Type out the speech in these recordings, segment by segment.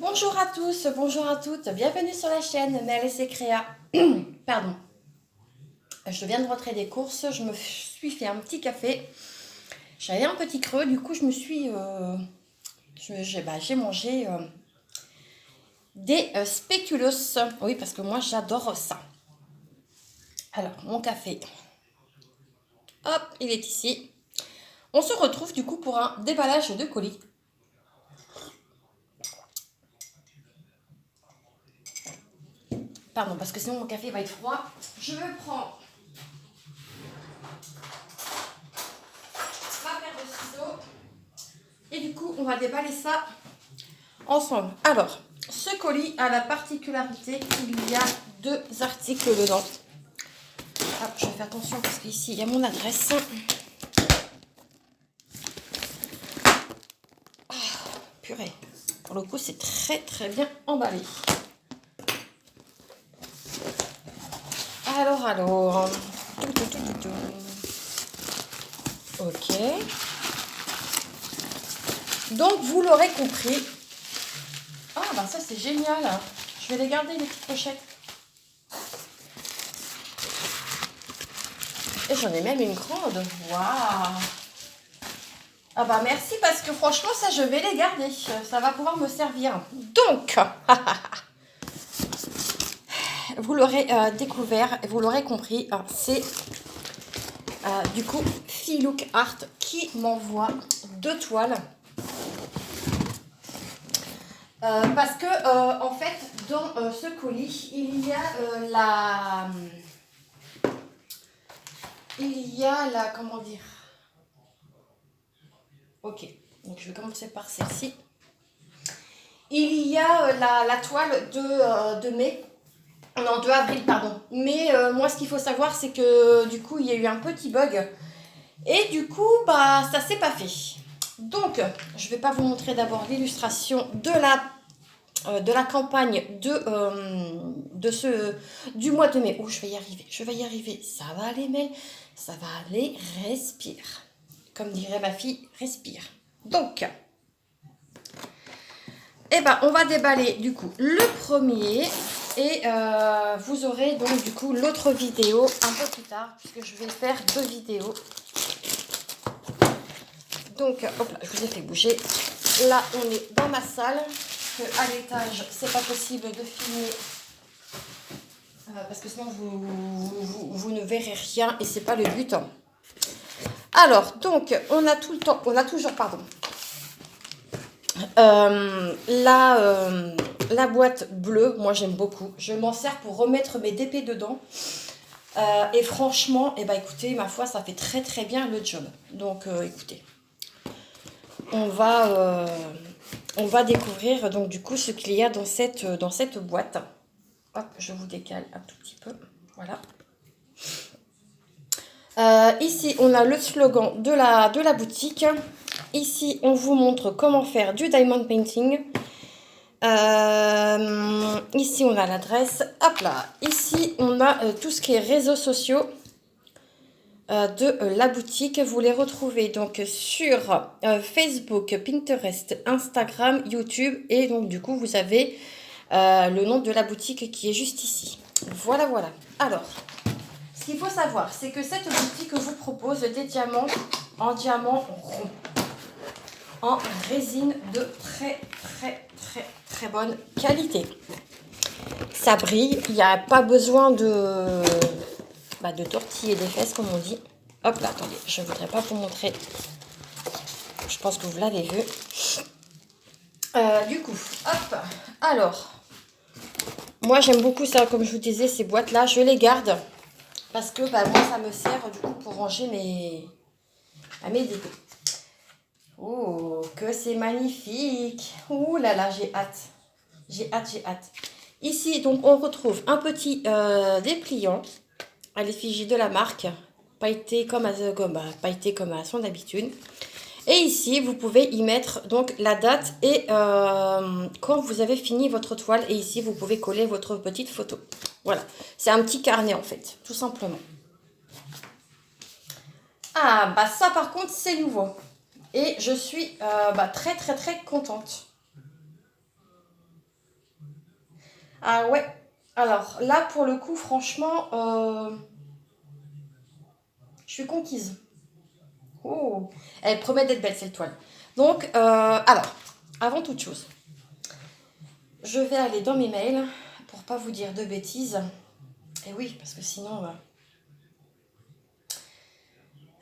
Bonjour à tous, bonjour à toutes, bienvenue sur la chaîne Mel et Créa. Pardon, je viens de rentrer des courses, je me suis fait un petit café. J'avais un petit creux, du coup je me suis... j'ai mangé des spéculoos. Oui, parce que moi j'adore ça. Alors, mon café, hop, il est ici. On se retrouve du coup pour un déballage de colis. Pardon, parce que sinon mon café va être froid. Je prends ma paire de ciseaux. Et du coup, on va déballer ça ensemble. Alors, ce colis a la particularité qu'il y a deux articles dedans. Ah, je fais attention parce qu'ici, il y a mon adresse. Ah, purée. Pour le coup, c'est très très bien emballé. Alors. Ok. Donc, vous l'aurez compris. Ah, bah ça, c'est génial. Je vais les garder, les petites pochettes. Et j'en ai même une grande. Waouh! Ah bah merci parce que franchement, ça, je vais les garder. Ça va pouvoir me servir. Donc, vous l'aurez découvert, vous l'aurez compris, c'est du coup Filook Art qui m'envoie deux toiles. Parce que en fait, dans ce colis, il y a la, comment dire. Ok, donc je vais commencer par celle-ci. Il y a la toile de mai. Non, de avril, pardon. Mais moi, ce qu'il faut savoir, c'est que du coup, il y a eu un petit bug. Et du coup, bah, ça s'est pas fait. Donc, je vais pas vous montrer d'abord l'illustration de la campagne du mois de mai. Oh, je vais y arriver. Ça va aller, Mel. Ça va aller, respire. Comme dirait ma fille, respire. Donc, eh ben, on va déballer du coup le premier et vous aurez donc du coup l'autre vidéo un peu plus tard puisque je vais faire deux vidéos. Donc, hop là, je vous ai fait bouger. Là, on est dans ma salle. À l'étage, c'est pas possible de filmer parce que sinon vous ne verrez rien et c'est pas le but. Alors, donc, on a toujours, pardon, la boîte bleue. Moi, j'aime beaucoup. Je m'en sers pour remettre mes DP dedans. Et franchement, eh ben, écoutez, ma foi, ça fait très très bien le job. Donc, écoutez, on va découvrir donc du coup ce qu'il y a dans cette boîte. Hop, je vous décale un tout petit peu. Voilà. Ici, on a le slogan de la boutique. Ici, on vous montre comment faire du diamond painting. Ici, on a l'adresse. Hop là. Ici, on a tout ce qui est réseaux sociaux de la boutique. Vous les retrouvez donc sur Facebook, Pinterest, Instagram, YouTube. Et donc, du coup, vous avez le nom de la boutique qui est juste ici. Voilà, voilà. Alors, ce qu'il faut savoir, c'est que cette boutique vous propose des diamants en diamant rond, en résine de très, très, très, très bonne qualité. Ça brille, il n'y a pas besoin de tortiller des fesses, comme on dit. Hop là, attendez, je ne voudrais pas vous montrer. Je pense que vous l'avez vu. Du coup, hop, alors, moi j'aime beaucoup ça, comme je vous disais, ces boîtes-là, je les garde. Parce que bah, moi, ça me sert du coup pour ranger mes DP. Oh, que c'est magnifique. Ouh là là, j'ai hâte. J'ai hâte. Ici, donc, on retrouve un petit dépliant à l'effigie de la marque, pailleté comme à son habitude. Et ici, vous pouvez y mettre donc la date et quand vous avez fini votre toile. Et ici, vous pouvez coller votre petite photo. Voilà, c'est un petit carnet en fait, tout simplement. Ah, bah ça par contre, c'est nouveau. Et je suis très très très contente. Ah ouais. Alors là, pour le coup, franchement, je suis conquise. Oh, elle promet d'être belle cette toile. Donc, alors, avant toute chose, je vais aller dans mes mails pour pas vous dire de bêtises. Et oui, parce que sinon...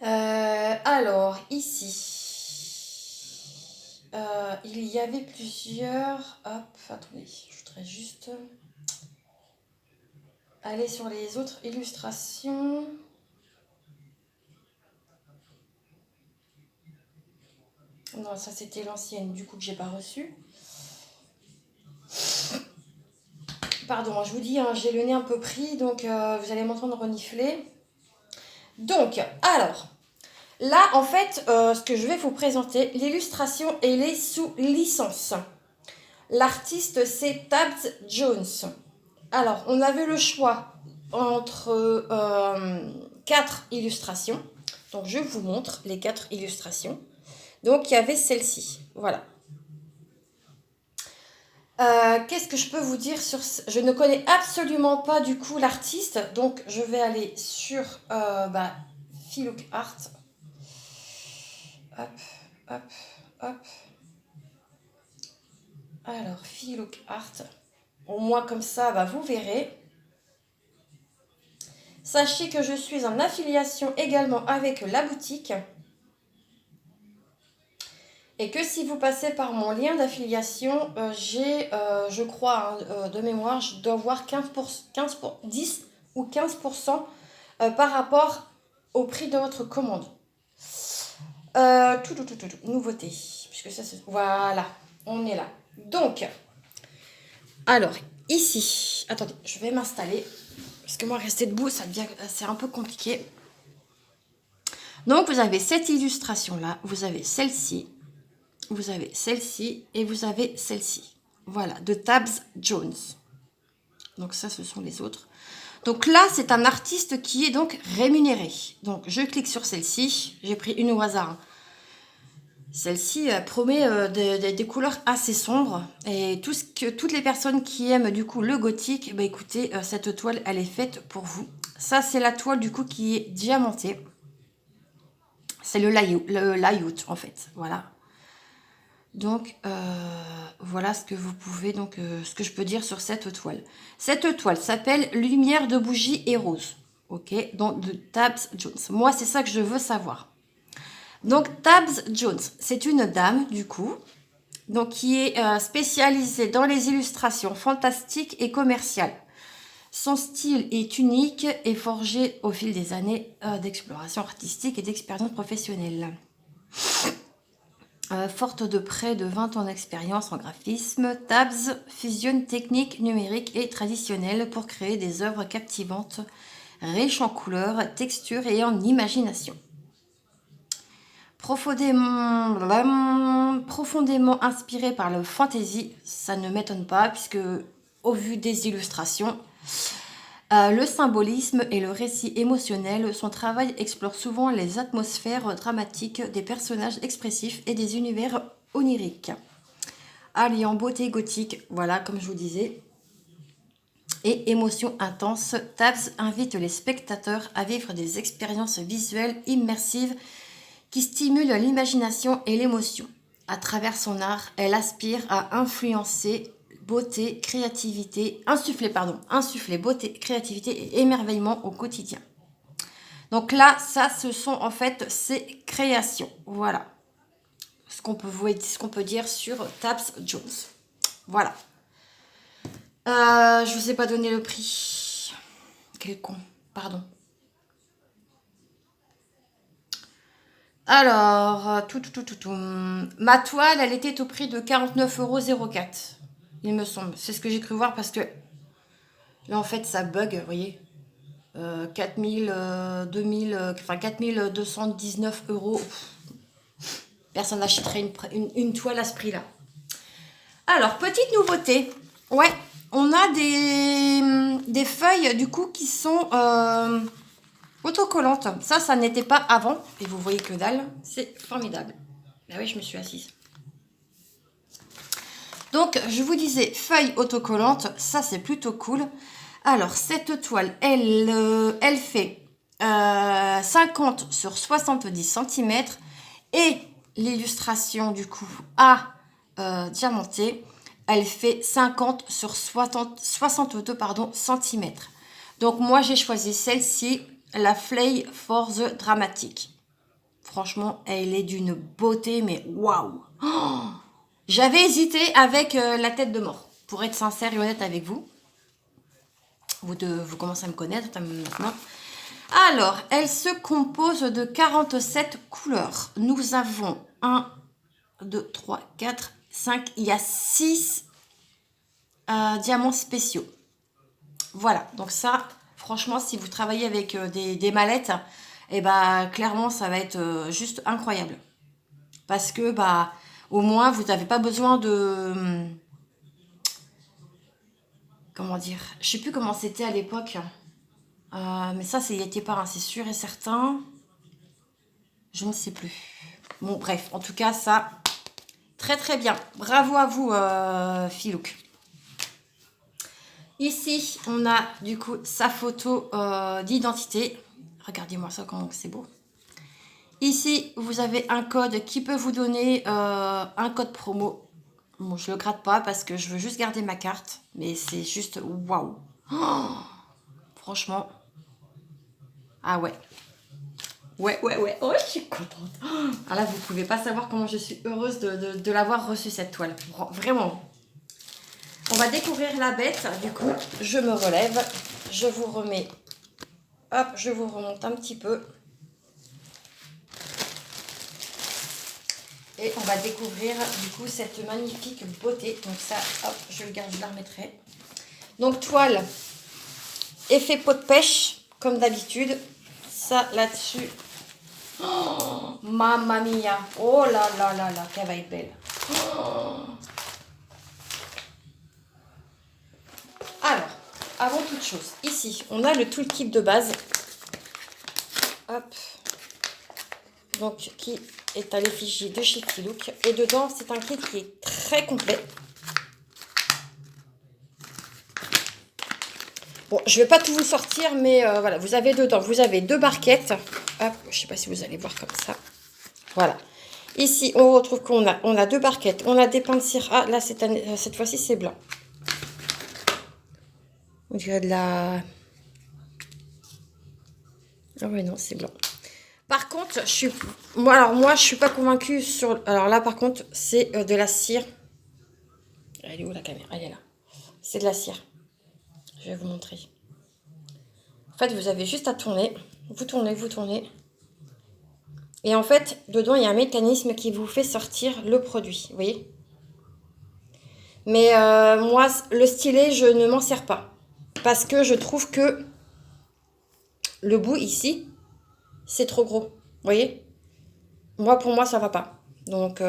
alors, ici, il y avait plusieurs... Hop, attendez, je voudrais juste aller sur les autres illustrations. Non, ça c'était l'ancienne, du coup, que j'ai pas reçue. Pardon, je vous dis, hein, j'ai le nez un peu pris, donc vous allez m'entendre renifler. Donc, alors, là, en fait, ce que je vais vous présenter, l'illustration, elle est sous licence. L'artiste, c'est Tabs Jones. Alors, on avait le choix entre 4 illustrations. Donc, je vous montre les 4 illustrations. Donc, il y avait celle-ci. Voilà. Qu'est-ce que je peux vous dire sur... Je ne connais absolument pas du coup l'artiste. Donc, je vais aller sur Philook Art. Hop, hop, hop. Alors, Philook Art. Au moins comme ça, vous verrez. Sachez que je suis en affiliation également avec la boutique. Et que si vous passez par mon lien d'affiliation, j'ai, je crois, hein, de mémoire, je dois avoir 10 ou 15% par rapport au prix de votre commande. Nouveauté. Puisque ça, c'est... Voilà, on est là. Donc, alors, ici, attendez, je vais m'installer. Parce que moi, rester debout, ça devient, c'est un peu compliqué. Donc, vous avez cette illustration-là, vous avez celle-ci, vous avez celle-ci et vous avez celle-ci. Voilà, de Tabs Jones. Donc ça, ce sont les autres. Donc là, c'est un artiste qui est donc rémunéré. Donc je clique sur celle-ci. J'ai pris une au hasard. Celle-ci promet des couleurs assez sombres. Et toutes les personnes qui aiment du coup le gothique, écoutez, cette toile, elle est faite pour vous. Ça, c'est la toile du coup qui est diamantée. C'est le layout en fait. Voilà. Donc, voilà ce que vous pouvez, ce que je peux dire sur cette toile. Cette toile s'appelle Lumière de bougie et rose. Ok, donc de Tabs Jones. Moi, c'est ça que je veux savoir. Donc, Tabs Jones, c'est une dame, du coup, donc qui est spécialisée dans les illustrations fantastiques et commerciales. Son style est unique et forgé au fil des années d'exploration artistique et d'expérience professionnelle. Forte de près de 20 ans d'expérience en graphisme, Tabs fusionne techniques numériques et traditionnelles pour créer des œuvres captivantes, riches en couleurs, textures et en imagination. Profondément inspiré par le fantasy, ça ne m'étonne pas puisque au vu des illustrations, le symbolisme et le récit émotionnel, son travail explore souvent les atmosphères dramatiques des personnages expressifs et des univers oniriques. Alliant beauté gothique, voilà comme je vous disais, et émotion intense, Tabs invite les spectateurs à vivre des expériences visuelles immersives qui stimulent l'imagination et l'émotion. À travers son art, elle aspire à insuffler beauté, créativité et émerveillement au quotidien. Donc là, ça, ce sont en fait ses créations. Voilà ce qu'on peut dire sur Tabs Jones. Voilà. Je vous ai pas donné le prix. Quel con. Pardon. Alors, ma toile, elle était au prix de 49,04 €, il me semble. C'est ce que j'ai cru voir parce que là, en fait, ça bug, vous voyez. 4219 €. Personne n'achèterait une toile à ce prix-là. Alors, petite nouveauté. Ouais, on a des feuilles, du coup, qui sont autocollantes. Ça n'était pas avant. Et vous voyez que dalle. C'est formidable. Bah oui, je me suis assise. Donc, je vous disais, feuille autocollante, ça c'est plutôt cool. Alors, cette toile, elle fait 50 sur 70 centimètres et l'illustration du coup à diamanté, elle fait 50 sur 62 pardon, centimètres. Donc, moi j'ai choisi celle-ci, la Flay Force Dramatique. Franchement, elle est d'une beauté, mais waouh! Oh, j'avais hésité avec la tête de mort, pour être sincère et honnête avec vous. Vous commencez à me connaître maintenant. Alors, elle se compose de 47 couleurs. Nous avons 1, 2, 3, 4, 5. Il y a 6 diamants spéciaux. Voilà, donc ça, franchement, si vous travaillez avec des mallettes, et bah clairement, ça va être juste incroyable. Parce que, bah, au moins, vous n'avez pas besoin de... Comment dire? Je sais plus comment c'était à l'époque. Mais ça, il n'y était pas, hein, c'est sûr et certain. Je ne sais plus. Bon, bref, en tout cas, ça, très très bien. Bravo à vous, Filouk. Ici, on a du coup sa photo d'identité. Regardez-moi ça, comment c'est beau. Ici, vous avez un code qui peut vous donner un code promo. Bon, je ne le gratte pas parce que je veux juste garder ma carte. Mais c'est juste waouh. Oh, franchement. Ah ouais. Ouais. Oh, je suis contente. Ah là, vous pouvez pas savoir comment je suis heureuse de l'avoir reçue, cette toile. Vraiment. On va découvrir la bête. Du coup, je me relève. Je vous remets. Hop, je vous remonte un petit peu. Et on va découvrir, du coup, cette magnifique beauté. Donc ça, hop, je le garde, je la remettrai. Donc, toile. Effet pot de pêche, comme d'habitude. Ça, là-dessus. Oh, mamma mia. Oh là là là là, qu'elle va être belle. Oh. Alors, avant toute chose, ici, on a le toolkit de base. Hop. Donc, qui est à l'effigie de chez Filouk. Et dedans, c'est un kit qui est très complet. Bon, je ne vais pas tout vous sortir, mais voilà, vous avez dedans, vous avez 2 barquettes. Hop, je ne sais pas si vous allez voir comme ça. Voilà. Ici, on retrouve qu'on a 2 barquettes. On a des pains de cire. Ah, là, cette fois-ci, c'est blanc. On dirait de la... Ah ouais, non, c'est blanc. Par contre, moi, je suis pas convaincue sur... Alors là, par contre, c'est de la cire. Elle est où la caméra? Elle est là. C'est de la cire. Je vais vous montrer. En fait, vous avez juste à tourner. Vous tournez. Et en fait, dedans, il y a un mécanisme qui vous fait sortir le produit. Vous voyez? Mais moi, le stylet, je ne m'en sers pas. Parce que je trouve que le bout ici, c'est trop gros. Vous voyez? Pour moi, ça va pas. Donc,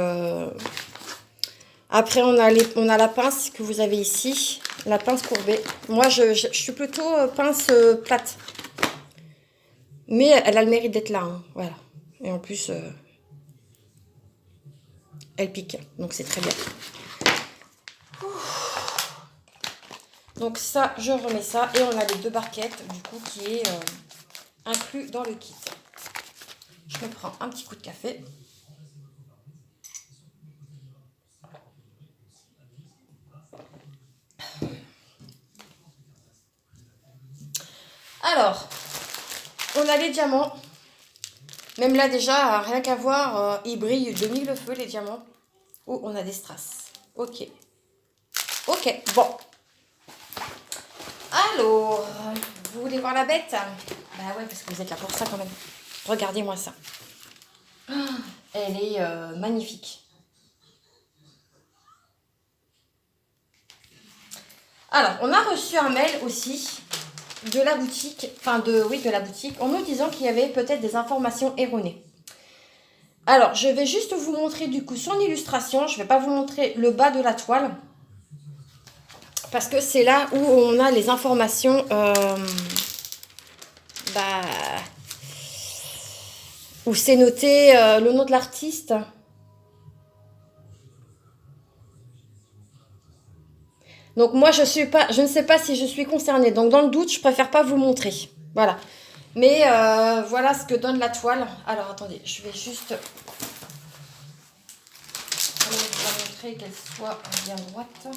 après, on a la pince que vous avez ici. La pince courbée. Moi, je suis plutôt pince plate. Mais elle a le mérite d'être là. Hein. Voilà. Et en plus, elle pique. Donc, c'est très bien. Donc ça, je remets ça. Et on a les 2 barquettes, du coup, qui est inclus dans le kit. Je me prends un petit coup de café. Alors, on a les diamants. Même là, déjà, rien qu'à voir, ils brillent de mille feux, les diamants. Oh, on a des strass. Ok, bon. Alors, vous voulez voir la bête? Bah ouais, parce que vous êtes là pour ça quand même. Regardez-moi ça. Elle est magnifique. Alors, on a reçu un mail aussi de la boutique, de la boutique, en nous disant qu'il y avait peut-être des informations erronées. Alors, je vais juste vous montrer du coup son illustration. Je ne vais pas vous montrer le bas de la toile. Parce que c'est là où on a les informations où c'est noté le nom de l'artiste. Donc moi, je ne sais pas si je suis concernée. Donc dans le doute, je préfère pas vous montrer. Voilà. Mais voilà ce que donne la toile. Alors attendez, je vais juste vous la montrer qu'elle soit bien droite.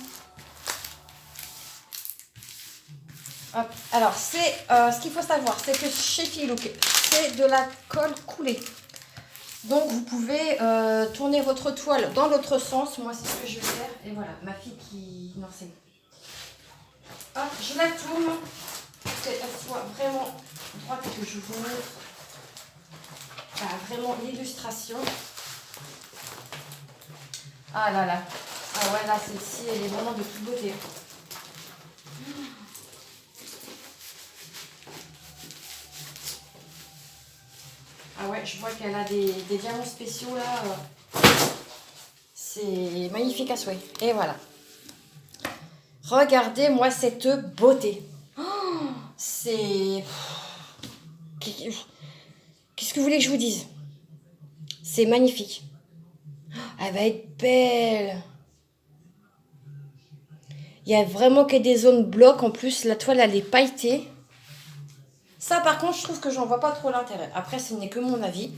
Hop. Alors c'est ce qu'il faut savoir, c'est que chez Filook, c'est de la colle coulée. Donc vous pouvez tourner votre toile dans l'autre sens. Moi c'est ce que je vais faire. Et voilà, ma fille qui... Non, c'est... Hop, je la tourne. Qu'elle soit vraiment droite que je vous montre. Vraiment l'illustration. Ah là là. Ah ouais, là celle-ci, elle est vraiment de toute beauté. Ah ouais, je vois qu'elle a des diamants spéciaux là. C'est magnifique à souhait. Et voilà. Regardez-moi cette beauté. Oh, c'est... Qu'est-ce que vous voulez que je vous dise? C'est magnifique. Elle va être belle. Il y a vraiment que des zones blocs. En plus, la toile, elle est pailletée. Ça, par contre, je trouve que j'en vois pas trop l'intérêt. Après, ce n'est que mon avis.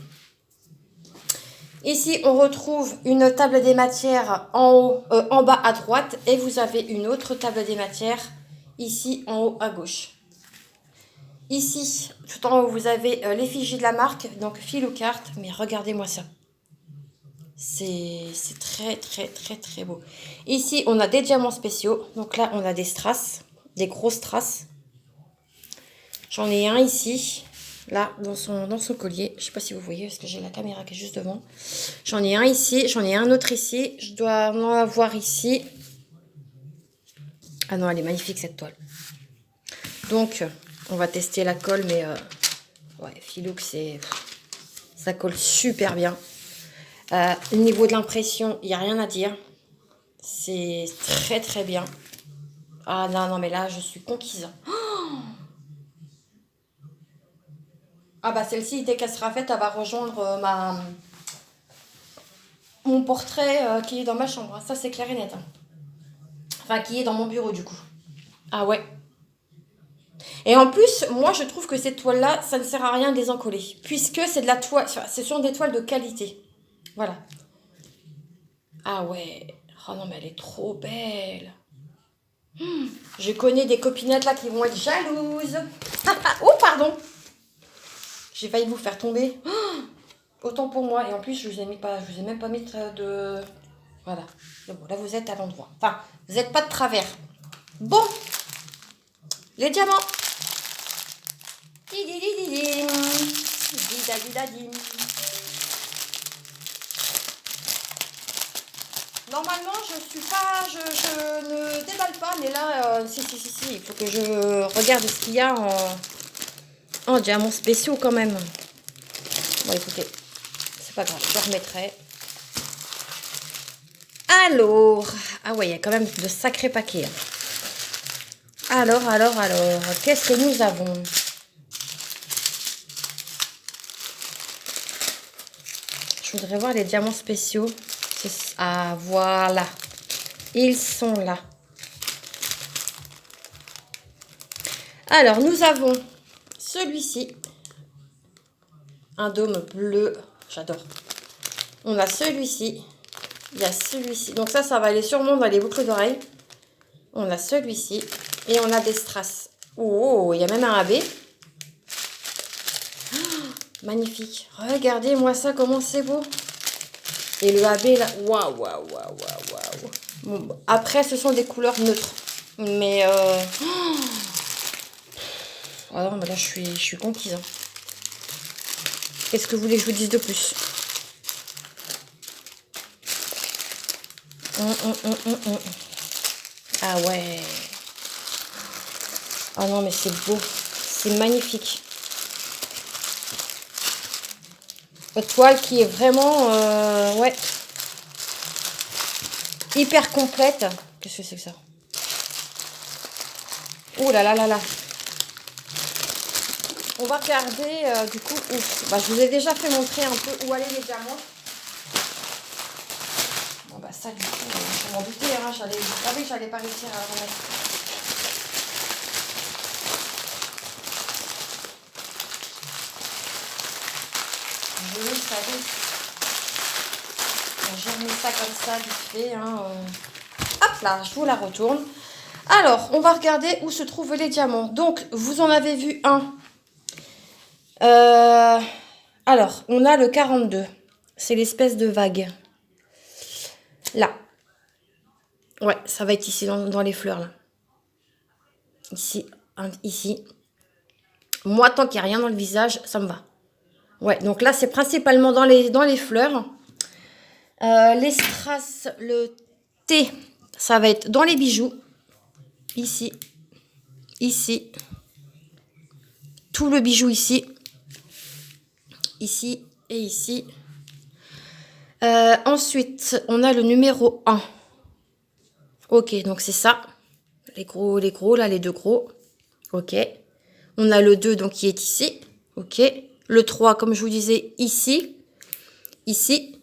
Ici, on retrouve une table des matières en haut, en bas à droite. Et vous avez une autre table des matières ici en haut à gauche. Ici, tout en haut, vous avez l'effigie de la marque. Donc, Filook Art. Mais regardez-moi ça. C'est très, très, très, très beau. Ici, on a des diamants spéciaux. Donc là, on a des strass. Des grosses strass. J'en ai un ici. Là, dans son collier. Je ne sais pas si vous voyez, parce que j'ai la caméra qui est juste devant. J'en ai un ici. J'en ai un autre ici. Je dois en avoir ici. Ah non, elle est magnifique, cette toile. Donc, on va tester la colle. Mais, ouais, Filook, ça colle super bien. Au niveau de l'impression, il n'y a rien à dire. C'est très, très bien. Ah non, non, mais là, je suis conquise. Ah bah celle-ci, dès qu'elle sera faite, elle va rejoindre mon portrait qui est dans ma chambre. Ça, c'est clair et net. Enfin, qui est dans mon bureau, du coup. Ah ouais. Et en plus, moi, je trouve que cette toile-là, ça ne sert à rien de les encoller. Puisque c'est de la toile... Ce sont des toiles de qualité. Voilà. Ah ouais. Oh non, mais elle est trop belle. Je connais des copinettes là qui vont être jalouses. Oh, pardon. J'ai failli vous faire tomber. Autant pour moi. Et en plus, je vous ai même pas mis de... Voilà. Bon, là, vous êtes à l'endroit. Enfin, vous n'êtes pas de travers. Bon. Les diamants. Didididim. Didadidadim. Normalement, je ne déballe pas, mais là, si, il faut que je regarde ce qu'il y a en diamants spéciaux quand même. Bon, écoutez, c'est pas grave, je remettrai. Alors, ah ouais, il y a quand même de sacrés paquets. Alors, qu'est-ce que nous avons? Je voudrais voir les diamants spéciaux. Ah, voilà. Ils sont là. Alors, nous avons celui-ci. Un dôme bleu. J'adore. On a celui-ci. Il y a celui-ci. Donc ça va aller sûrement dans les boucles d'oreilles. On a celui-ci. Et on a des strass. Oh, il y a même un AB. Oh, magnifique. Regardez-moi ça, comment c'est beau. Et le AB là. Waouh, waouh, waouh, waouh. Bon, après, ce sont des couleurs neutres. Mais... Oh non, mais là, je suis conquise. Hein. Qu'est-ce que vous voulez que je vous dise de plus? Ah ouais. Ah non, mais c'est beau. C'est magnifique. Une toile qui est vraiment... ouais. Hyper complète. Qu'est-ce que c'est que ça? Oh là là là là. On va regarder du coup où. Bah, je vous ai déjà fait montrer un peu où allaient les diamants. Bon bah ça du coup, je m'en doutais, hein, je savais que j'allais pas réussir à remettre. Je le savais. J'ai remis ça comme ça, vite fait. Hein, Hop là, je vous la retourne. Alors, on va regarder où se trouvent les diamants. Donc, vous en avez vu un. Alors, on a le 42. C'est l'espèce de vague. Là. Ouais, ça va être ici, dans les fleurs, là. Ici, ici. Moi, tant qu'il n'y a rien dans le visage, ça me va. Ouais, donc là, c'est principalement dans les fleurs. Les strass, le thé, ça va être dans les bijoux. Ici. Ici. Tout le bijou ici. Ici et ici. Ensuite, on a le numéro 1. Ok, donc c'est ça. Les gros, là, les deux gros. Ok. On a le 2, donc qui est ici. Ok. Le 3, comme je vous disais, ici. Ici.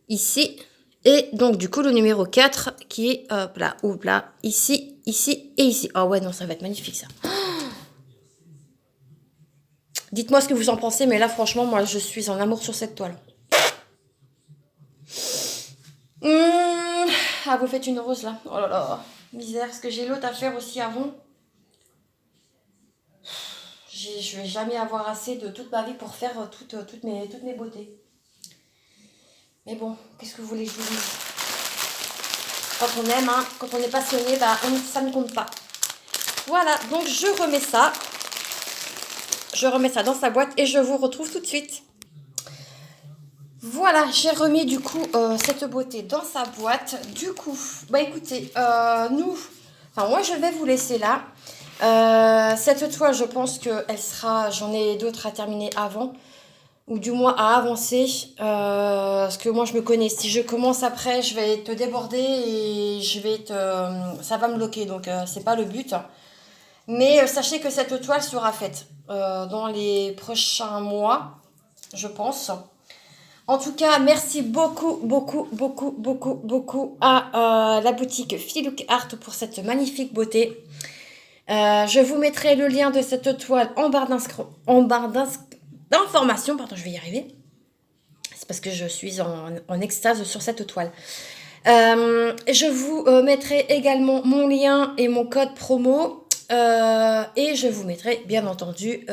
Ici. Et donc, du coup, le numéro 4 qui est, hop là, ici, ici et ici. Ah ouais, non, ça va être magnifique, ça. Dites-moi ce que vous en pensez, mais là, franchement, moi, je suis en amour sur cette toile. Ah, vous faites une rose, là. Oh là là, misère. Parce que j'ai l'autre à faire aussi avant. Je vais jamais avoir assez de toute ma vie pour faire toutes mes beautés. Mais bon, qu'est-ce que vous voulez que je vous dise? Quand on aime, hein, quand on est passionné, bah, ça ne compte pas. Voilà, donc je remets ça. Je remets ça dans sa boîte et je vous retrouve tout de suite. Voilà, j'ai remis du coup cette beauté dans sa boîte. Du coup, bah écoutez, moi je vais vous laisser là. Cette toile, je pense qu'elle sera, j'en ai d'autres à terminer avant. Ou du moins à avancer, parce que moi je me connais, si je commence après je vais te déborder et ça va me bloquer, donc c'est pas le but. Mais sachez que cette toile sera faite dans les prochains mois, je pense. En tout cas, merci beaucoup, beaucoup, beaucoup, beaucoup, beaucoup à la boutique Filouk Art pour cette magnifique beauté. Je vous mettrai le lien de cette toile en barre d'informations, pardon, je vais y arriver. C'est parce que je suis en extase sur cette toile. Je vous mettrai également mon lien et mon code promo. Et je vous mettrai bien entendu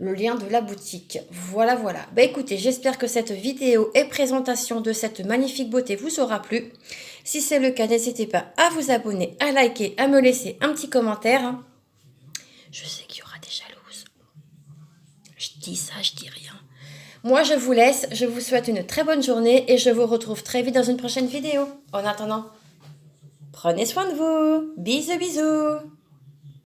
le lien de la boutique. Voilà, voilà. Bah écoutez, j'espère que cette vidéo et présentation de cette magnifique beauté vous aura plu. Si c'est le cas, n'hésitez pas à vous abonner, à liker, à me laisser un petit commentaire. Je sais qu'il y aura des jalouses. Je dis ça, je dis rien. Moi, je vous laisse. Je vous souhaite une très bonne journée et je vous retrouve très vite dans une prochaine vidéo. En attendant, prenez soin de vous. Bisous, bisous.